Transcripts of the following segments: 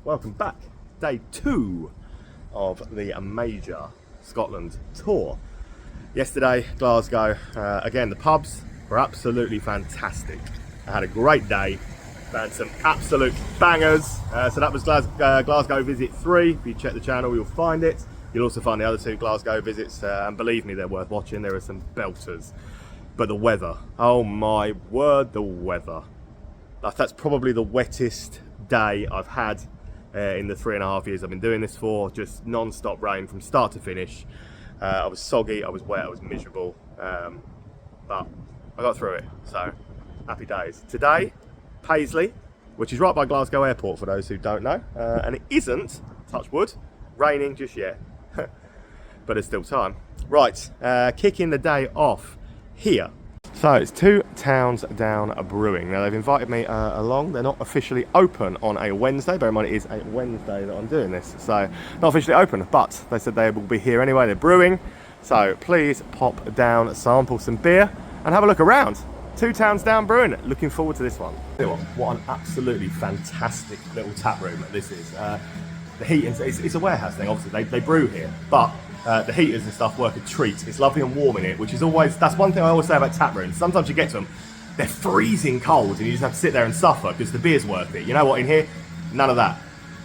welcome back. Day 2 of the major Scotland tour. Yesterday, Glasgow, again the pubs were absolutely fantastic. I had a great day, found some absolute bangers. So that was Glasgow visit 3. If you check the channel you'll find it. You'll also find the other 2 Glasgow visits, and believe me, they're worth watching. There are some belters. But the weather, oh my word, the weather. That's probably the wettest day I've had in the 3.5 years I've been doing this for. Just non-stop rain from start to finish. I was soggy, I was wet, I was miserable, but I got through it, so happy days. Today, Paisley, which is right by Glasgow Airport for those who don't know, and it isn't, touch wood, raining just yet, but there's still time. Right, kicking the day off here. So it's 2 towns down Brewing. Now they've invited me along. They're not officially open on a Wednesday. Bear in mind it is a Wednesday that I'm doing this. So not officially open, but they said they will be here anyway. They're brewing. So please pop down, sample some beer and have a look around. 2 towns down Brewing. Looking forward to this one. What an absolutely fantastic little tap room this is. The heat, it's a warehouse thing, obviously. They brew here, but the heaters and stuff work a treat. It's lovely and warm in it, which is always, that's one thing I always say about tap rooms. Sometimes you get to them, they're freezing cold and you just have to sit there and suffer because the beer's worth it. You know what, in here, none of that.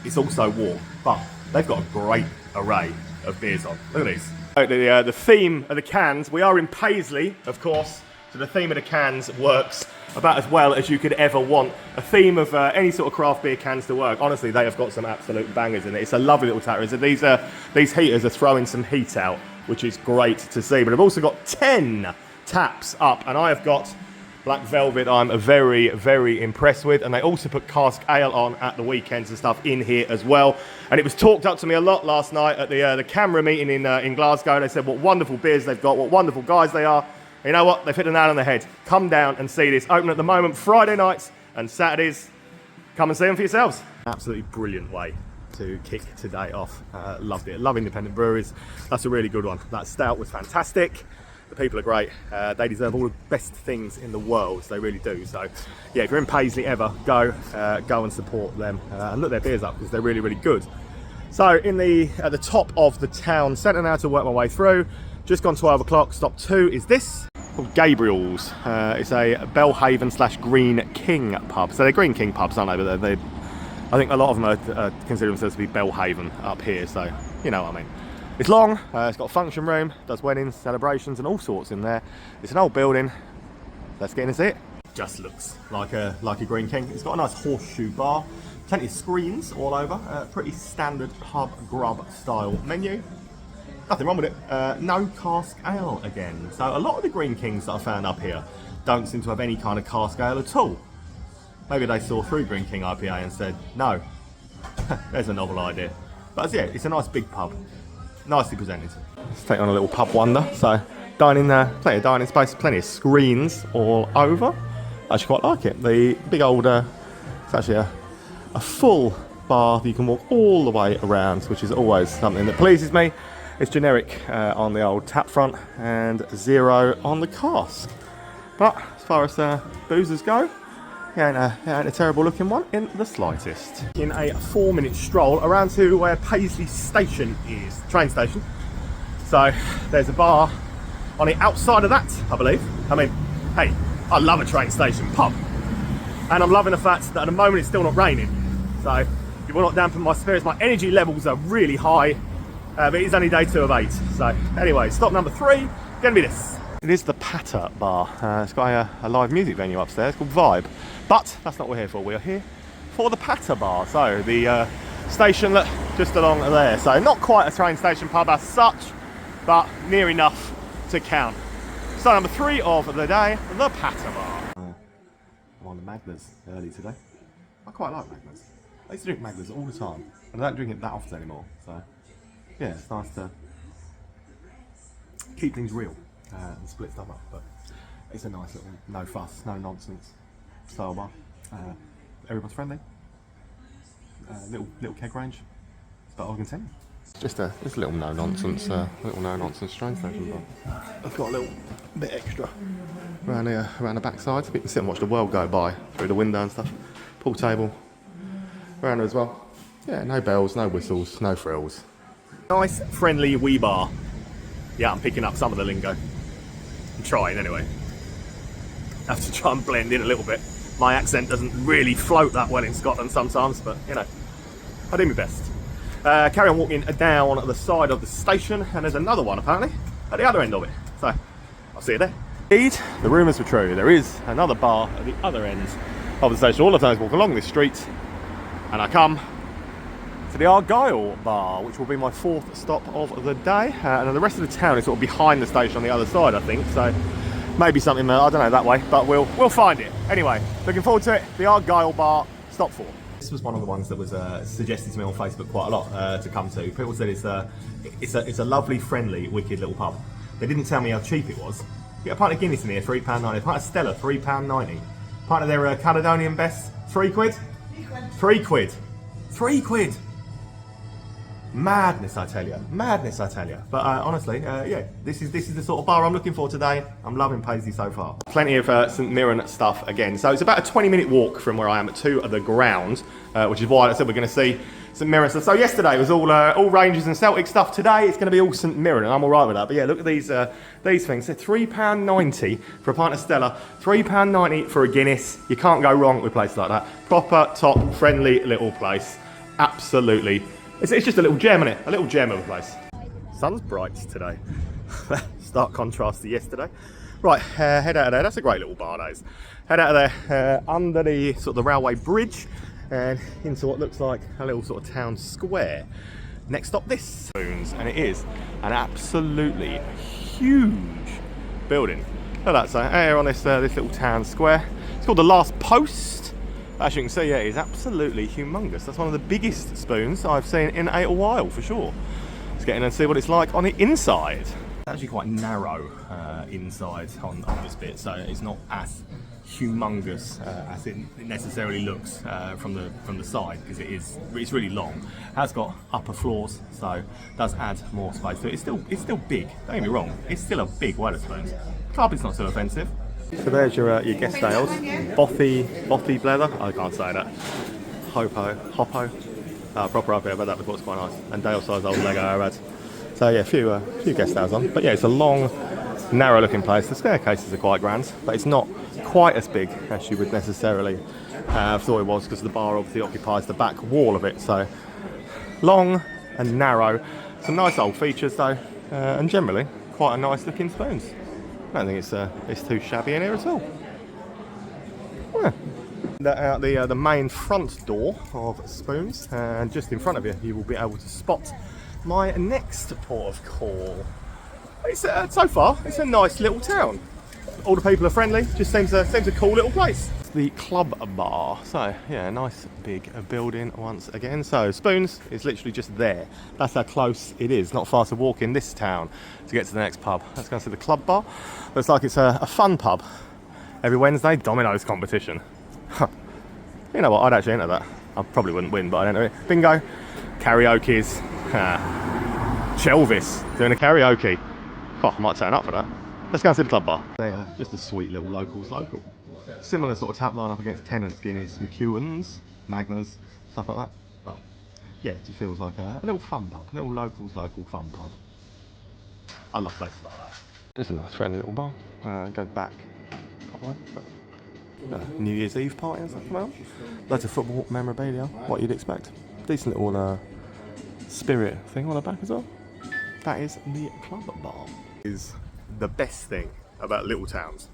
It's also warm, but they've got a great array of beers on. Look at these. The theme of the cans, we are in Paisley, of course, so the theme of the cans works about as well as you could ever want a theme of any sort of craft beer cans to work. Honestly, they have got some absolute bangers in it. It's a lovely little tap room. So these heaters are throwing some heat out, which is great to see. But I've also got 10 taps up, and I have got Black Velvet I'm very, very impressed with. And they also put cask ale on at the weekends and stuff in here as well. And it was talked up to me a lot last night at the camera meeting in Glasgow. They said what wonderful beers they've got, what wonderful guys they are. You know what? They've hit the nail on the head. Come down and see this. Open at the moment Friday nights and Saturdays. Come and see them for yourselves. Absolutely brilliant way to kick today off. Loved it. Love independent breweries. That's a really good one. That stout was fantastic. The people are great. They deserve all the best things in the world. They really do. So, yeah, if you're in Paisley ever, go and support them and look their beers up because they're really, really good. So, at the top of the town centre now to work my way through. Just gone 12 o'clock. Stop 2 is this. Called Gabriel's. It's a Belhaven / Green King pub. So they're Green King pubs, aren't they? But I think a lot of them are consider themselves to be Belhaven up here. So you know what I mean. It's long. It's got a function room. Does weddings, celebrations, and all sorts in there. It's an old building. Let's get in and see it. Just looks like a Green King. It's got a nice horseshoe bar. Plenty of screens all over. Pretty standard pub grub style menu. Nothing wrong with it. No cask ale again. So a lot of the Green Kings that I found up here don't seem to have any kind of cask ale at all. Maybe they saw through Green King IPA and said, no, there's a novel idea. But yeah, it's a nice big pub. Nicely presented. Let's take on a little pub wonder. So dining there, plenty of dining space, plenty of screens all over. I actually quite like it. The big old, it's actually a full bar that you can walk all the way around, which is always something that pleases me. It's generic on the old tap front and 0 on the cask. But as far as boozers go, it ain't a terrible looking one in the slightest. In a 4-minute stroll around to where Paisley Station is, train station. So there's a bar on the outside of that, I believe. I mean, hey, I love a train station pub. And I'm loving the fact that at the moment it's still not raining. So if you will not dampen my spirits, my energy levels are really high. But it's only day 2 of 8. So anyway, stop number 3, gonna be this. It is the Patter Bar. It's got a live music venue upstairs called Vibe. But that's not what we're here for. We are here for the Patter Bar. So the station that just along there. So not quite a train station pub as such, but near enough to count. So number 3 of the day, the Patter Bar. I'm on the Magners early today. I quite like Magners. I used to drink Magners all the time. And I don't drink it that often anymore. So yeah, it's nice to keep things real and split stuff up, but it's a nice little no fuss, no nonsense style bar. Everyone's friendly. Little keg range. That's about all I can tell you. Just a little no nonsense train station bar. I've got a little bit extra around the backside, so we can sit and watch the world go by through the window and stuff. Pool table around there as well. Yeah, no bells, no whistles, no frills. Nice, friendly wee bar. Yeah, I'm picking up some of the lingo. I'm trying anyway. Have to try and blend in a little bit. My accent doesn't really float that well in Scotland sometimes, but you know, I do my best. Carry on walking down the side of the station, and there's another one apparently at the other end of it. So I'll see you there. Indeed, the rumours were true. There is another bar at the other end of the station. All I've done is walk along this street, and I come to the Argyll Bar, which will be my 4th stop of the day. And then the rest of the town is sort of behind the station on the other side, I think. So maybe something, I don't know, that way, but we'll find it. Anyway, looking forward to it. The Argyll Bar, stop 4. This was one of the ones that was suggested to me on Facebook quite a lot to come to. People said it's a lovely, friendly, wicked little pub. They didn't tell me how cheap it was. You get a pint of Guinness in here, £3.90. A pint of Stella, £3.90. Pint of their Caledonian Best, £3. 3 quid. 3 quid. Madness, I tell you. Madness, I tell you. But honestly, yeah, this is the sort of bar I'm looking for today. I'm loving Paisley so far. Plenty of St Mirren stuff again. So it's about a 20-minute walk from where I am to the ground, which is why I said we're going to see St Mirren stuff. So yesterday was all Rangers and Celtic stuff. Today it's going to be all St Mirren, and I'm all right with that. But yeah, look at these things. They're £3.90 for a pint of Stella, £3.90 for a Guinness. You can't go wrong with a place like that. Proper, top, friendly little place. Absolutely. It's just a little gem, isn't it? A little gem of a place. Sun's bright today. Stark contrast to yesterday. Right, head out of there. That's a great little bar, that is. Head out of there under the sort of the railway bridge and into what looks like a little sort of town square. Next stop, this Spoons, and it is an absolutely huge building. Look at that, so here on this little town square. It's called the Last Post. As you can see, yeah, it's absolutely humongous. That's one of the biggest spoons I've seen in a while, for sure. Let's get in and see what it's like on the inside. It's actually quite narrow inside on this bit, so it's not as humongous as it necessarily looks from the side, because it's really long. It has got upper floors, so it does add more space to it. It's still big. Don't get me wrong. It's still a big Wetherspoons. Carpet's not so offensive. So there's your guest ales. Bothy Blether, I can't say that. Hoppo. Proper up here, but that before, it's quite nice. And Dale size old Lego I've had. So yeah, a few guest ales on. But yeah, it's a long, narrow looking place. The staircases are quite grand, but it's not quite as big as you would necessarily have thought it was, because the bar obviously occupies the back wall of it. So long and narrow. Some nice old features though, and generally quite a nice looking spoons. I don't think it's too shabby in here at all. Yeah. Out the main front door of Spoons, and just in front of you, you will be able to spot my next port of call. It's so far, it's a nice little town. All the people are friendly. Just seems a cool little place. It's the Club Bar. So yeah, nice big building once again. So Spoons is literally just there. That's how close it is. Not far to walk in this town to get to the next pub. Let's go see the Club Bar. Looks like it's a fun pub. Every Wednesday, Domino's competition. You know what? I'd actually enter that. I probably wouldn't win, but I'd enter it. Bingo. Karaoke's. Chelvis doing a karaoke. Oh, I might turn up for that. Let's go and see the Club Bar. They are just a sweet little locals local. Similar sort of tap line up against Tennant's, Guinness, McEwen's, Magna's, stuff like that. But yeah, it just feels like a little fun pub, a little locals local fun pub. I love places like that. This is a nice friendly little bar. Goes back New Year's Eve party and stuff like that. Loads of football memorabilia, what you'd expect. Decent little spirit thing on the back as well. That is the Club Bar. Is the best thing about little towns.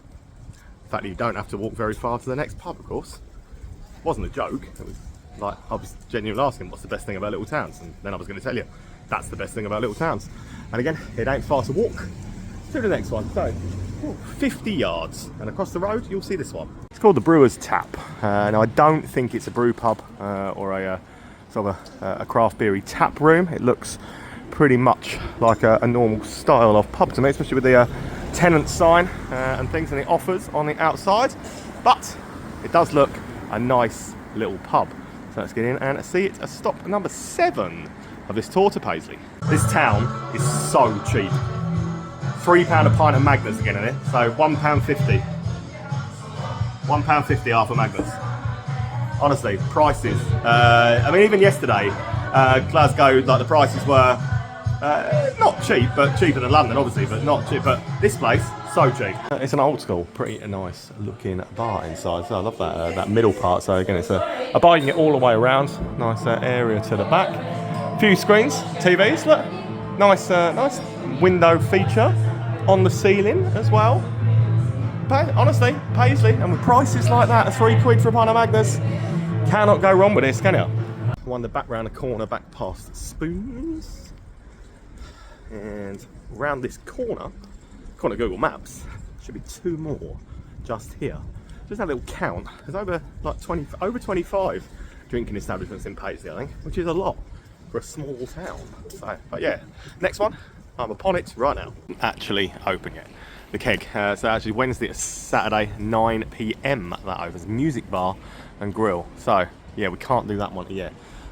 The fact that you don't have to walk very far to the next pub, of course. It wasn't a joke. It was like, I was genuinely asking what's the best thing about little towns, and then I was going to tell you that's the best thing about little towns. And again, it ain't far to walk to the next one. So 50 yards, and across the road you'll see this one. It's called the Brewer's Tap. Now I don't think it's a brew pub or a sort of a craft beery tap room. It looks pretty much like a normal style of pub to me, especially with the tenant sign and things and the offers on the outside. But it does look a nice little pub. So let's get in and see it. Stop number 7 of this tour to Paisley. This town is so cheap. £3 a pint of Magners again in it, so £1.50. £1.50 half a Magners. honestly, prices. I mean, even yesterday, Glasgow, like the prices were not cheap, but cheaper than London, obviously, but not cheap. But this place, so cheap. It's an old school, pretty nice looking bar inside. So I love that that middle part. So again, it's a bar you can get all the way around. Nice area to the back. Few screens, TVs. Look, nice, nice window feature on the ceiling as well. Honestly, Paisley, and with prices like that, £3 for a pint of Magnus, cannot go wrong with this, can you? Wander back round the corner, back past Spoons, and round this corner, according to Google Maps, should be 2 more just here. Just have a little count. There's over like 25 drinking establishments in Paisley, I think, which is a lot for a small town. So, but yeah, next one, I'm upon it right now. Actually open yet. The keg. So actually Wednesday to Saturday, 9 PM that opens. Music bar and grill. So yeah, we can't do that one yet.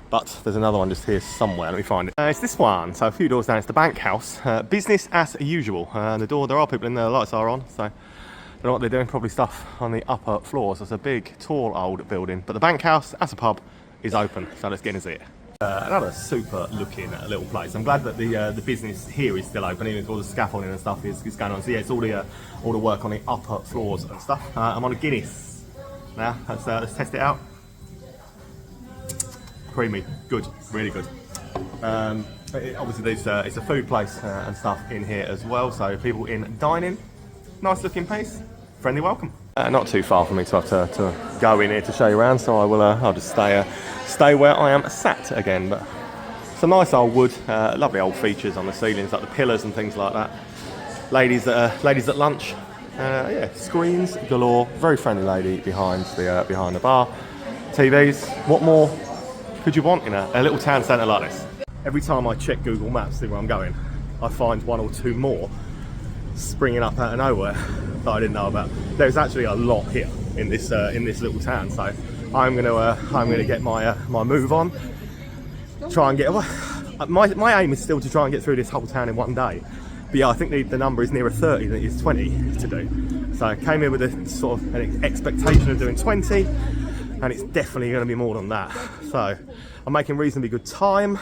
But there's another one just here somewhere. Let me find it. It's this one. So a few doors down. It's the Bank House. Business as usual. The door, there are people in there. The lights are on. So I don't know what they're doing. Probably stuff on the upper floors. It's a big, tall, old building. But the Bank House, as a pub, is open. So let's get in and see it. Another super looking little place. I'm glad that the business here is still open, even if all the scaffolding and stuff is going on. So yeah, it's all the work on the upper floors and stuff. I'm on a Guinness now. Let's test it out. Creamy, good, really good. Obviously, it's a food place and stuff in here as well. So people in dining, nice looking place, friendly welcome. Not too far for me to have to go in here to show you around, so I will. I'll just stay where I am sat again. But some nice old wood, lovely old features on the ceilings, like the pillars and things like that. Ladies at lunch. Yeah, screens galore. Very friendly lady behind the bar. TVs. What more could you want in a little town centre like this? Every time I check Google Maps, see where I'm going, I find 1 or 2 more springing up out of nowhere that I didn't know about. There's actually a lot here in this little town, so I'm gonna get my move on. Try and get my aim is still to try and get through this whole town in one day. But yeah, I think the number is nearer 30 than it is 20 to do. So I came here with a sort of an expectation of doing 20, and it's definitely going to be more than that. So I'm making reasonably good time.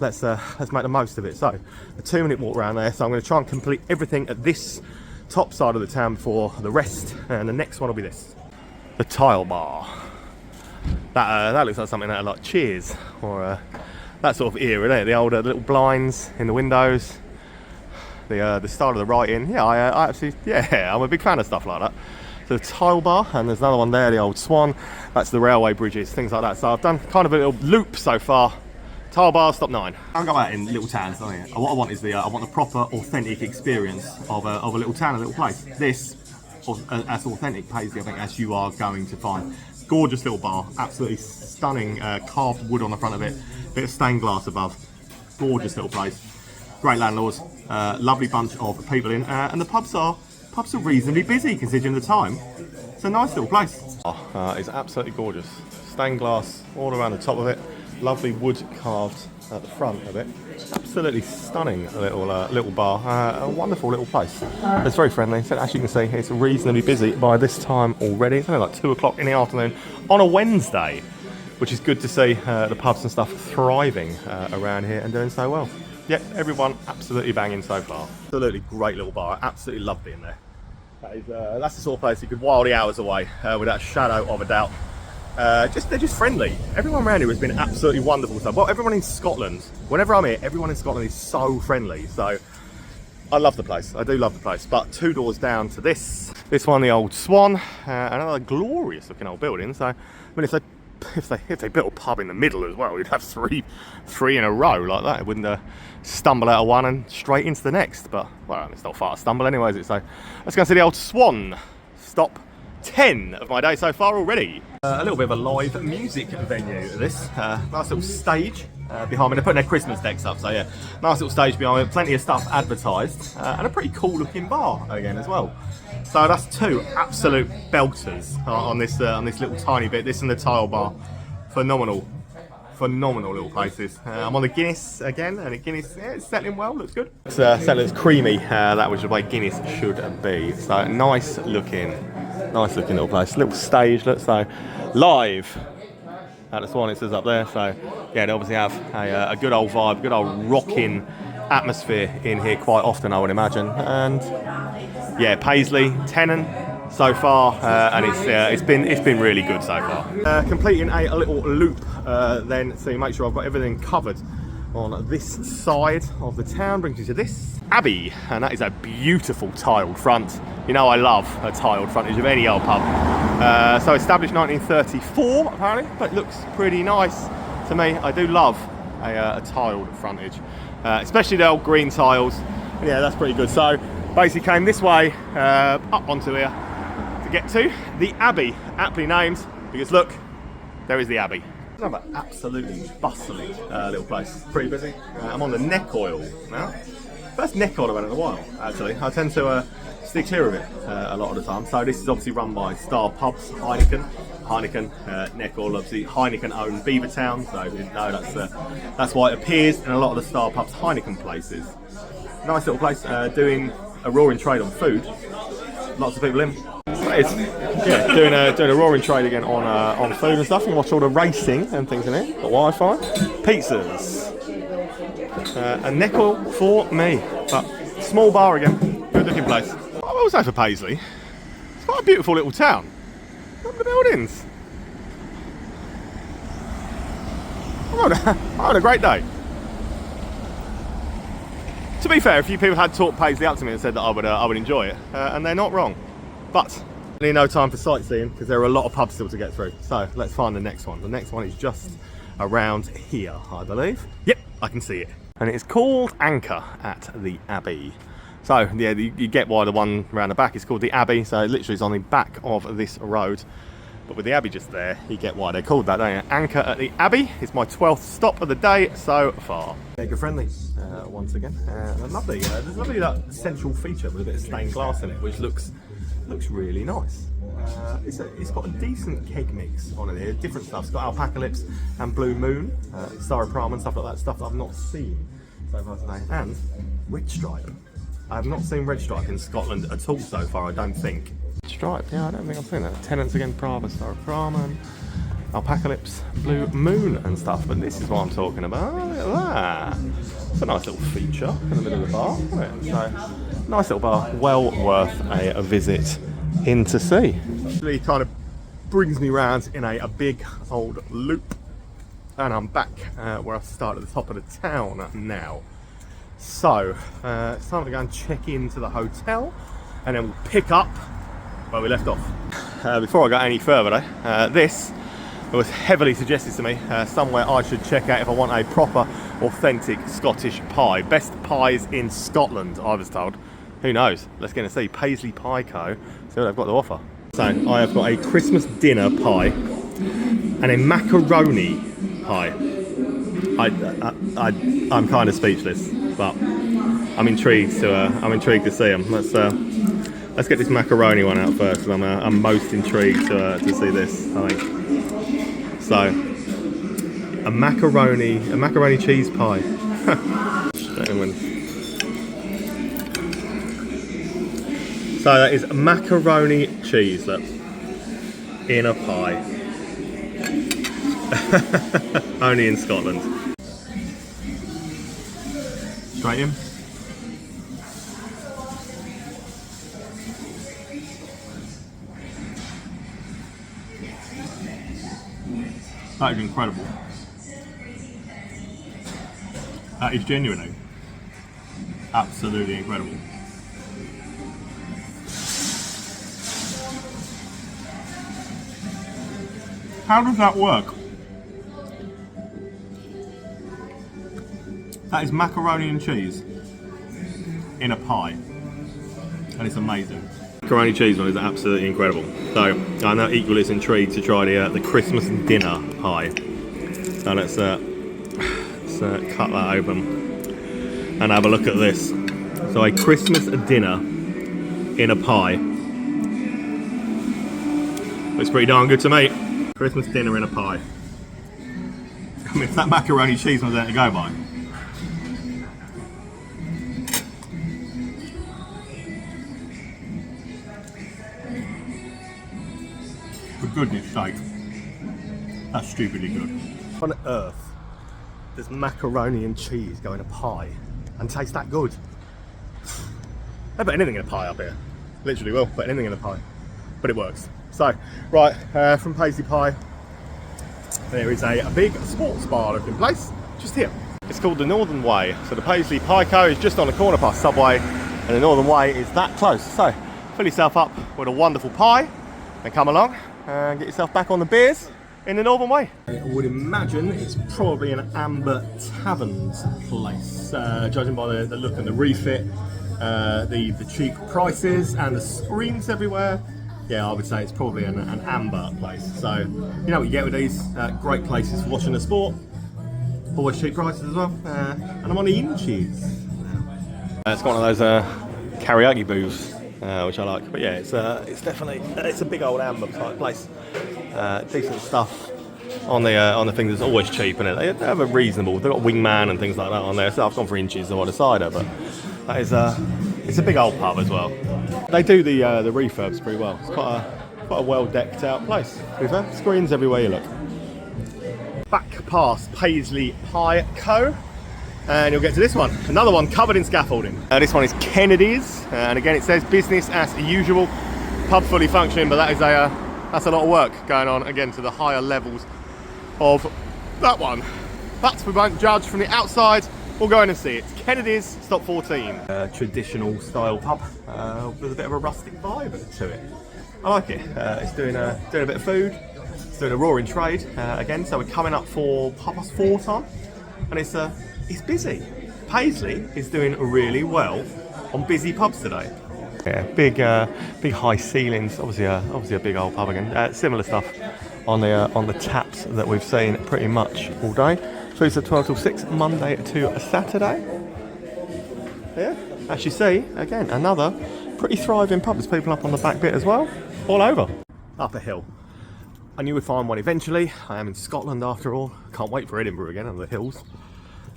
Let's make the most of it. So a 2-minute walk around there. So I'm going to try and complete everything at this top side of the town before the rest, and the next one will be this, the Tile Bar. That looks like something out of like Cheers or that sort of era there. The older little blinds in the windows, the style of the writing. Yeah, I actually, yeah, I'm a big fan of stuff like that. So the Tile Bar, and there's another one there, the Old Swan. That's the railway bridges, things like that. So I've done kind of a little loop so far. Tile Bar, stop 9. I go out in little towns, don't you? What I want is I want the proper, authentic experience of a little town, a little place. This, as authentic Paisley, I think, as you are going to find. Gorgeous little bar, absolutely stunning carved wood on the front of it, bit of stained glass above. Gorgeous little place, great landlords, lovely bunch of people in, and the pubs are reasonably busy considering the time. It's a nice little place. It's absolutely gorgeous. Stained glass all around the top of it. Lovely wood carved at the front of it. Absolutely stunning little bar. A wonderful little place. It's very friendly. So as you can see, it's reasonably busy by this time already. It's only like 2 o'clock in the afternoon on a Wednesday, which is good to see the pubs and stuff thriving around here and doing so well. Yep, everyone absolutely banging so far. Absolutely great little bar. I absolutely love being there. That's the sort of place you could while the hours away without a shadow of a doubt. They're just friendly. Everyone around here has been absolutely wonderful. So, well, everyone in Scotland, whenever I'm here, everyone in Scotland is so friendly. So I love the place. I do love the place. But 2 doors down to this one, the Old Swan, another glorious looking old building. So I mean, if they built a pub in the middle as well, you'd have three in a row like that. It wouldn't stumble out of one and straight into the next. But well, it's not far to stumble anyway, is it? So let's go and see the Old Swan. Stop 10 of my day so far already. A little bit of a live music venue this. Nice little stage behind me. They're putting their Christmas decks up, so yeah, nice little stage behind me. Plenty of stuff advertised, and a pretty cool looking bar again as well. So that's 2 absolute belters on this little tiny bit. This and the Tile Bar, phenomenal little places. I'm on the Guinness again, and the Guinness, yeah, it's settling well, looks good. It's settling creamy, that was the way Guinness should be. So nice looking little place. Little stage, let's say, live at the Swan, it says up there. So yeah, they obviously have a good old vibe, good old rocking atmosphere in here quite often, I would imagine. And yeah, Paisley, Tennant so far, and it's been really good so far. Completing a little loop then, so you make sure I've got everything covered on this side of the town. Brings you to this Abbey, and that is a beautiful tiled front. You know I love a tiled frontage of any old pub. So established 1934 apparently, but it looks pretty nice to me. I do love a tiled frontage, especially the old green tiles. Yeah, that's pretty good. So basically came this way up onto here to get to the Abbey, aptly named because look, there is the Abbey. Another absolutely bustling little place. Pretty busy. I'm on the neck oil now. First neck oil I've had in a while, actually. I tend to steer clear of it a lot of the time. So this is obviously run by Star Pubs, Heineken, neck oil, obviously Heineken owned Beavertown. So if you didn't know, that's why it appears in a lot of the Star Pubs Heineken places. Nice little place, doing a roaring trade on food. Lots of people in. Yeah, doing a roaring trade again on food and stuff. You can watch all the racing and things in here. Got Wi-Fi, pizzas, a nickel for me. But small bar again, good looking place. I will say for Paisley, it's quite a beautiful little town. Look at the buildings. I had a great day. To be fair, a few people had talked Paisley up to me and said that I would enjoy it, and they're not wrong. But really no time for sightseeing because there are a lot of pubs still to get through. So let's find the next one. The next one is just around here, I believe. Yep, I can see it. And it's called Anchor at the Abbey. So yeah, you get why the one around the back is called the Abbey. So it literally is on the back of this road. But with the Abbey just there, you get why they're called that, don't you? Anchor at the Abbey is my 12th stop of the day so far. Mega friendly, once again. Lovely. There's lovely that central feature with a bit of stained glass in it, which looks really nice. It's got a decent keg mix on it here, different stuff. It's got Alpaca Lips and Blue Moon, Star Pram and stuff like that, stuff that I've not seen so far today. And Red Stripe. I have not seen Red Stripe in Scotland at all so far, I don't think. Stripe, yeah, I don't think I've seen that. Tennants again, Prava, Star Pram, Alpaca Lips, Blue Moon and stuff, but this is what I'm talking about. Look at that. It's a nice little feature in the middle of the bar, isn't it? So, nice little bar, well worth a visit in to see. It really kind of brings me round in a big old loop, and I'm back where I started at the top of the town now. So it's time to go and check into the hotel, and then we'll pick up where we left off. Before I go any further though, this was heavily suggested to me, somewhere I should check out if I want a proper, authentic Scottish pie. Best pies in Scotland, I was told. Who knows? Let's get to see. Paisley Pie Co. See what they've got to offer. So I have got a Christmas dinner pie and a macaroni pie. I'm kind of speechless, but I'm intrigued to see them. Let's get this macaroni one out first, because I'm most intrigued to see this, I think. So, a macaroni cheese pie. So that is macaroni cheese, look, in a pie. Only in Scotland. Straight in. That is incredible. That is genuinely absolutely incredible. How does that work? That is macaroni and cheese in a pie, and it's amazing. Macaroni cheese one is absolutely incredible. So I'm now equally as intrigued to try the Christmas dinner pie. So let's cut that open and have a look at this. So a Christmas dinner in a pie. Looks pretty darn good to me. Christmas dinner in a pie. I mean, if that macaroni cheese one's there to go by. For goodness sake. That's stupidly good. On earth, does macaroni and cheese go in a pie and taste that good? They put anything in a pie up here. Literally will put anything in a pie. But it works. So, right, from Paisley Pie, there is a big sports bar looking place, just here. It's called the Northern Way. So the Paisley Pie Co is just on the corner past Subway, and the Northern Way is that close. So, fill yourself up with a wonderful pie, and come along and get yourself back on the beers in the Northern Way. I would imagine it's probably an Amber Taverns place, judging by the look and the refit, the cheap prices and the screens everywhere. Yeah, I would say it's probably an Amber place. So, you know what you get with these great places for watching the sport. Always cheap prices as well. And I'm on the inches. It's got one of those karaoke booths, which I like. But yeah, it's definitely, it's a big old Amber type place. Decent stuff on the things that's always cheap, and they have a reasonable. They've got Wingman and things like that on there. So I've gone for inches on the cider, but that is it's a big old pub as well. They do the refurbs pretty well. It's quite a well decked out place. To be fair, screens everywhere you look. Back past Paisley Pie Co, and you'll get to this one. Another one covered in scaffolding. This one is Kennedy's, and again it says business as usual. Pub fully functioning, but that's a lot of work going on again to the higher levels of that one. But we won't judge from the outside. We'll go in and see it. It's Kennedy's, stop 14. Traditional style pub with a bit of a rustic vibe to it. I like it. It's doing a bit of food. It's doing a roaring trade again. So we're coming up for 4:30 time, and it's busy. Paisley is doing really well on busy pubs today. Yeah, big high ceilings. Obviously a big old pub again. Similar stuff on the taps that we've seen pretty much all day. Food's at 12 till 6, Monday to Saturday. Yeah, as you see, again, another pretty thriving pub. There's people up on the back bit as well, all over. Up a hill. I knew we'd find one eventually. I am in Scotland after all. Can't wait for Edinburgh again on the hills.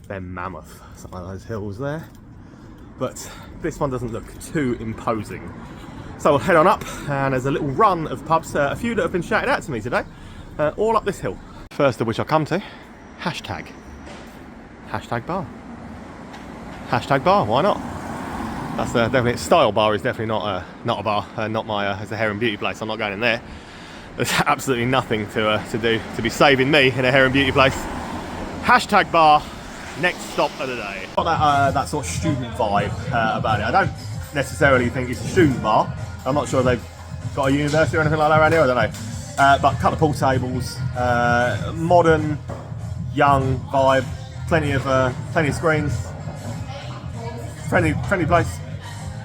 They're mammoth, some of those hills there. But this one doesn't look too imposing. So we'll head on up, and there's a little run of pubs, a few that have been shouted out to me today, all up this hill. First of which I'll come to. Hashtag bar. Hashtag bar, why not? That's definitely, Style Bar is definitely not a bar, not my, it's a hair and beauty place, I'm not going in there. There's absolutely nothing to do to be saving me in a hair and beauty place. Hashtag bar, next stop of the day. Got that sort of student vibe about it. I don't necessarily think it's a student bar. I'm not sure they've got a university or anything like that around here, I don't know. But a couple of pool tables, modern, young vibe, plenty of screens, friendly place,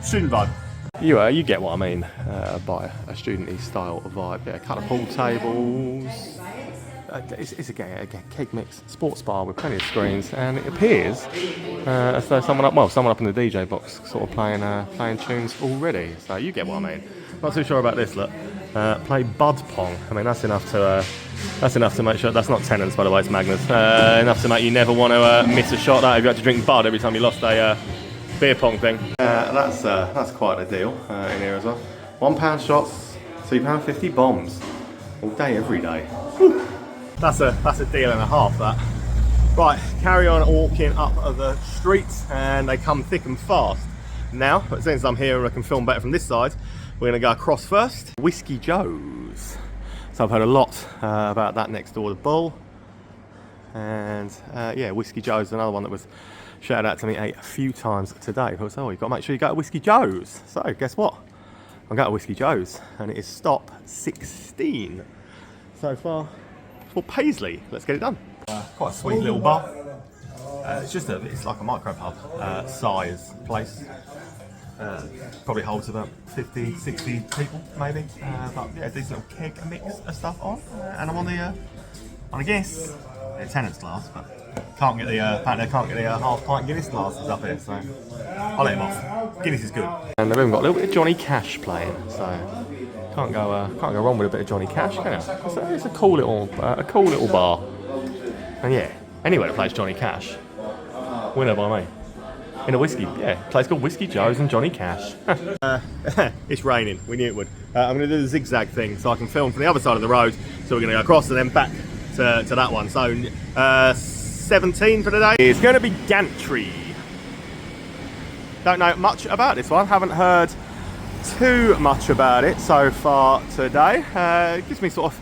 student vibe. You get what I mean by a studenty style vibe. Yeah, a couple of pool tables. It's again keg mix, sports bar with plenty of screens, and it appears as though someone up in the DJ box sort of playing tunes already. So you get what I mean. Not too sure about this. Look, play Bud Pong. I mean that's enough to make sure that's not Tennent's, by the way, it's Magnus. Enough to make you never want to miss a shot. That if you had to drink Bud every time you lost a beer pong thing. That's quite a deal in here as well. £1 shots, £2.50 bombs, all day, every day. Whew. That's a deal and a half, that. Right, carry on walking up the streets, and they come thick and fast. Now, but since I'm here and I can film better from this side, we're going to go across first. Whiskey Joe's. So I've heard a lot about that next door, the Bull. And yeah, Whiskey Joe's is another one that was shouted out to me a few times today. But so you've got to make sure you go to Whiskey Joe's. So guess what? I'm going to Whiskey Joe's, and it is stop 16 so far for Paisley. Let's get it done. Quite a sweet little bar. It's like a micro pub size place. Probably holds about 50, 60 people maybe. But yeah, decent little keg mix of stuff on. And I'm on a guess, Tennent's glass, but can't get the half pint Guinness glasses up here, so I'll let him off. Guinness is good. And they've even got a little bit of Johnny Cash playing, so can't go wrong with a bit of Johnny Cash, can you? It's a cool little bar. And yeah, anywhere that plays Johnny Cash, winner by me. In a whiskey, yeah, place called Whiskey Joe's and Johnny Cash. It's raining, we knew it would. I'm going to do the zigzag thing so I can film from the other side of the road. So we're going to go across and then back to that one. So 17 for today. It's going to be Gantry. Don't know much about this one. Haven't heard too much about it so far today. It gives me sort of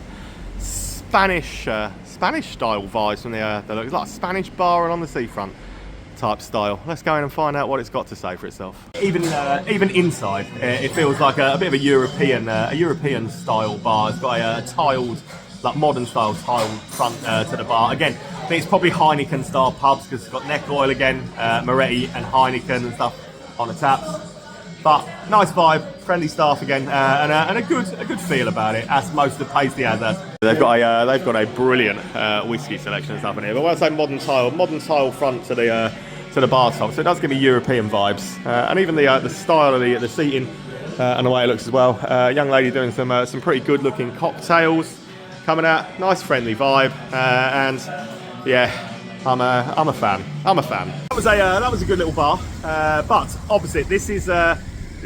Spanish style vibes from the look. It's like a Spanish bar on the seafront type style. Let's go in and find out what it's got to say for itself. Even inside, it feels like a bit of a European style bar. It's got a tiled, like modern style tiled front to the bar. Again, I think it's probably Heineken style pubs because it's got neck oil again, Moretti and Heineken and stuff on the taps. But nice vibe, friendly staff again, and a good feel about it, as most of Paisley has. They've got a brilliant whiskey selection and stuff in here. But when I say modern tile front to the bar top, so it does give me European vibes, and even the style of the seating and the way it looks as well. Young lady doing some pretty good looking cocktails coming out. Nice friendly vibe, and yeah. I'm a fan. That was a good little bar, but opposite, this is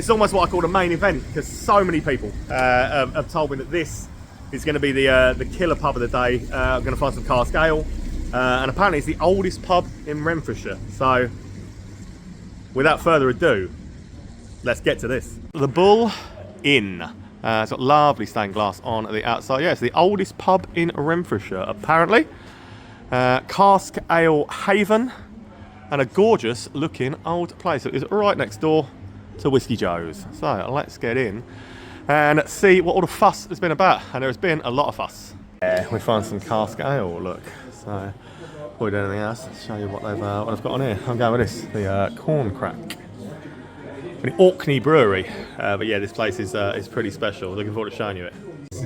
almost what I call a main event, because so many people have told me that this is going to be the killer pub of the day. I'm going to find some cask ale, and apparently it's the oldest pub in Renfrewshire. So, without further ado, let's get to this. The Bull Inn. It's got lovely stained glass on the outside. Yeah, it's the oldest pub in Renfrewshire, apparently. Cask Ale Haven, and a gorgeous looking old place. It is right next door to Whiskey Joe's. So let's get in and see what all the fuss has been about. And there has been a lot of fuss. Yeah, we find some cask ale, look. So before we do anything else, let's show you what they've got on here. I'm going with this, the Corn Crack. The Orkney Brewery. But yeah, this place is pretty special. Looking forward to showing you it. This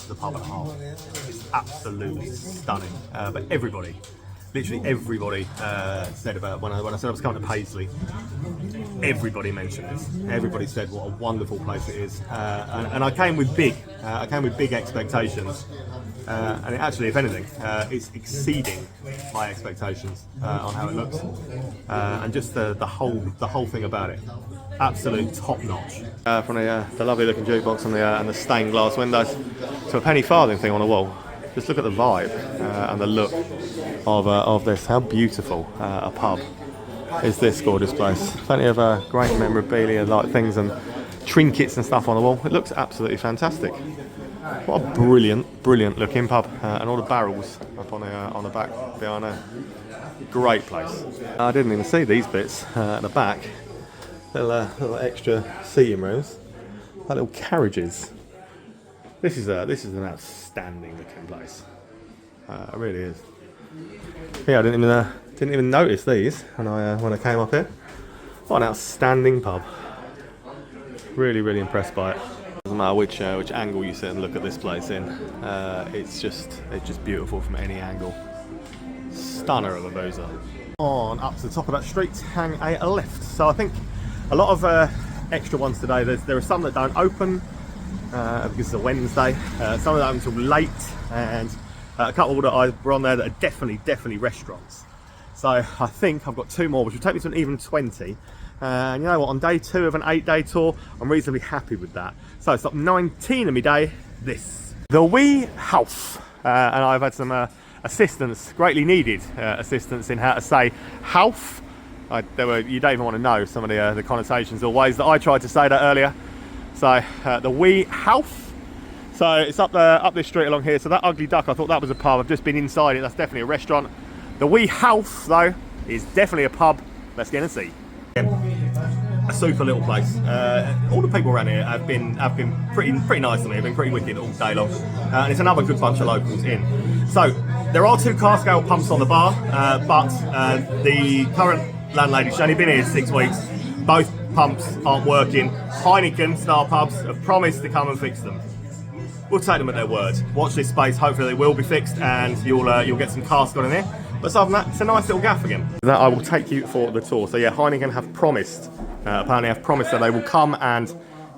is a pub and a half. It's absolutely stunning. But everybody, literally everybody, said about when I said I was coming to Paisley. Everybody mentioned this. Everybody said what a wonderful place it is, and I came with big expectations. And it actually, if anything, it's exceeding my expectations on how it looks, and just the whole thing about it. Absolute top notch. From the lovely looking jukebox and the stained glass windows to a penny farthing thing on the wall. Just look at the vibe and the look of this. How beautiful a pub is this gorgeous place. Plenty of great memorabilia, like things and trinkets and stuff on the wall. It looks absolutely fantastic. What a brilliant looking pub, and all the barrels up on the back behind there. Great place. I didn't even see these bits at the back. Little extra seating rooms, like little carriages. This is an outstanding looking place. It really is. Yeah, I didn't even notice these when I came up here. What an outstanding pub. Really impressed by it. Doesn't matter which angle you sit and look at this place in. It's just beautiful from any angle. Stunner of a boozer. On up to the top of that street, hang a left. So I think a lot of extra ones today. There are some that don't open because it's a Wednesday. Some that open until late, and a couple that were on there that are definitely restaurants. So I think I've got two more, which will take me to an even 20. And you know what? On day 2 of an 8-day tour, I'm reasonably happy with that. So stop 19 of my day. This the Wee Howff, and I've had some assistance, greatly needed assistance in how to say Howff. You don't even want to know some of the connotations or ways that I tried to say that earlier. So the Wee Howff. So it's up this street along here. So that Ugly Duck, I thought that was a pub. I've just been inside it. That's definitely a restaurant. The Wee Howff, though, is definitely a pub. Let's get in and see. A super little place. All the people around here have been pretty nice to me. They've been pretty wicked all day long. And it's another good bunch of locals in. So there are 2 cask ale pumps on the bar, but the current landlady, she's only been here 6 weeks. Both pumps aren't working. Heineken style pubs have promised to come and fix them. We'll take them at their word. Watch this space. Hopefully they will be fixed, and you'll get some cask on in there. But other than that, it's a nice little gaff again. That I will take you for the tour. So yeah, Heineken have promised. Apparently, have promised that they will come and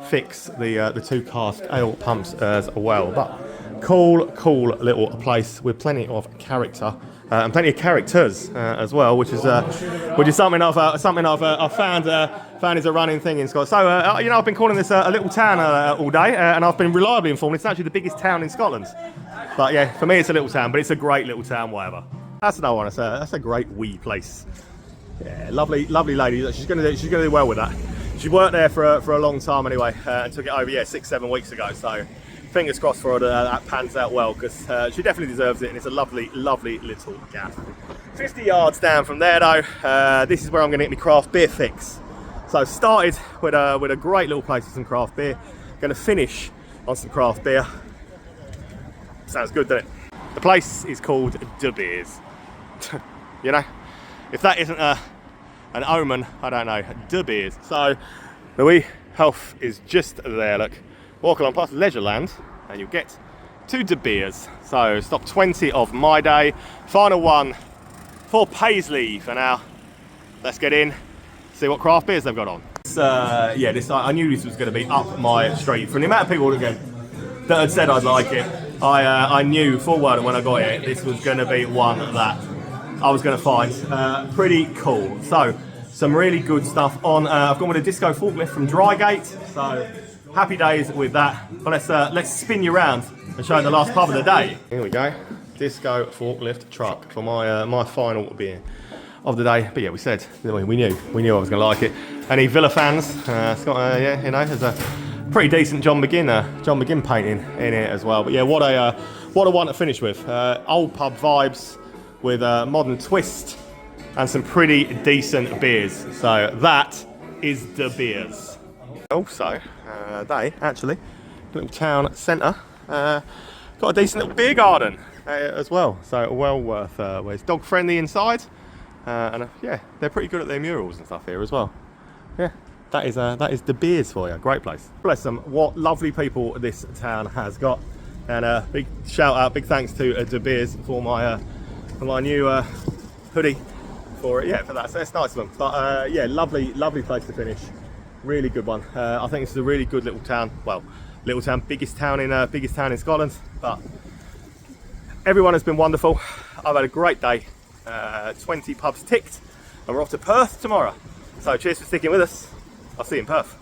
fix the 2 cask ale pumps as well. But cool little place with plenty of character. And plenty of characters as well, which is something I've found Found it's a running thing in Scotland. So, you know, I've been calling this a little town all day, and I've been reliably informed it's actually the biggest town in Scotland. But yeah, for me it's a little town, but it's a great little town, whatever. That's another one. That's a great wee place. Yeah, lovely lady. She's gonna do well with that. She worked there for a long time anyway, and took it over 6-7 weeks ago. So fingers crossed for her that pans out well, because she definitely deserves it, and it's a lovely little gap. 50 yards down from there though, this is where I'm gonna get my craft beer fix. So started with a great little place for some craft beer. Going to finish on some craft beer. Sounds good, doesn't it? The place is called De Beers. You know, if that isn't an omen, I don't know. De Beers. So the Wee Howff is just there. Look, walk along past Leisureland, and you'll get to De Beers. So stop 20 of my day. Final one for Paisley for now. Let's get in. See what craft beers they've got on. I knew this was going to be up my street. From the amount of people that had said I'd like it, I knew full well that when I got it, this was going to be one that I was going to find pretty cool. So, some really good stuff on. I've gone with a disco forklift from Drygate, so happy days with that. But let's spin you around and show you the last pub of the day. Here we go, disco forklift truck for my final beer of the day. But yeah, we knew I was going to like it. Any Villa fans? It's got you know, there's a pretty decent John McGinn painting in it as well. But yeah, what a one to finish with. Old pub vibes with a modern twist and some pretty decent beers. So that is De Beers. Also, they actually, little town centre, got a decent little beer garden as well. So well worth. Where it's dog friendly inside. Yeah, they're pretty good at their murals and stuff here as well. Yeah, that is De Beers for you. Great place. Bless them. What lovely people this town has got. And big shout out, big thanks to De Beers for my new hoodie. For that. So it's nice of them. But yeah, lovely place to finish. Really good one. I think this is a really good little town. Well, little town, biggest town in Scotland. But everyone has been wonderful. I've had a great day. 20 pubs ticked, and we're off to Perth tomorrow. So cheers for sticking with us. I'll see you in Perth.